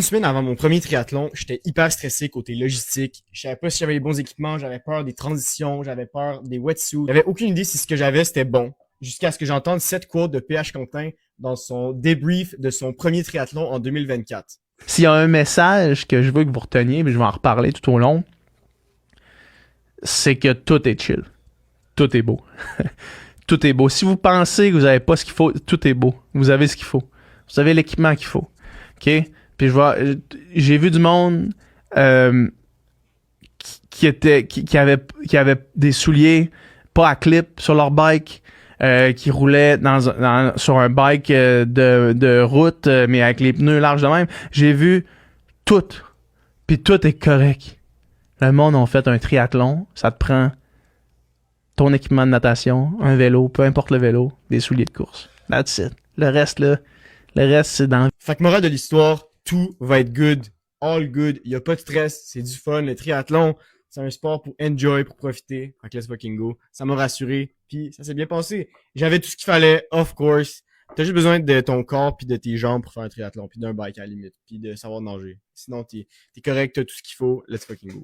Une semaine avant mon premier triathlon, j'étais hyper stressé côté logistique. Je savais pas si j'avais les bons équipements, j'avais peur des transitions, j'avais peur des wetsuits. J'avais aucune idée si ce que j'avais c'était bon. Jusqu'à ce que j'entende cette quote de PH Quentin dans son débrief de son premier triathlon en 2024. S'il y a un message que je veux que vous reteniez, mais je vais en reparler tout au long, c'est que tout est chill. Tout est beau. Tout est beau. Si vous pensez que vous n'avez pas ce qu'il faut, tout est beau. Vous avez ce qu'il faut. Vous avez l'équipement qu'il faut. OK? Puis j'ai vu du monde qui avait des souliers pas à clip sur leur bike, qui roulaient sur un bike de route, mais avec les pneus larges de même. J'ai vu tout. Puis tout est correct. Le monde a fait un triathlon. Ça te prend ton équipement de natation, un vélo, peu importe le vélo, des souliers de course. That's it. Le reste, c'est dans... Fait que morale de l'histoire, tout va être good, all good, y a pas de stress, c'est du fun, le triathlon, c'est un sport pour enjoy, pour profiter. Fait que let's fucking go. Ça m'a rassuré, puis ça s'est bien passé. J'avais tout ce qu'il fallait, of course. T'as juste besoin de ton corps puis de tes jambes pour faire un triathlon, puis d'un bike à la limite, puis de savoir nager. Sinon, t'es correct, t'as tout ce qu'il faut, let's fucking go.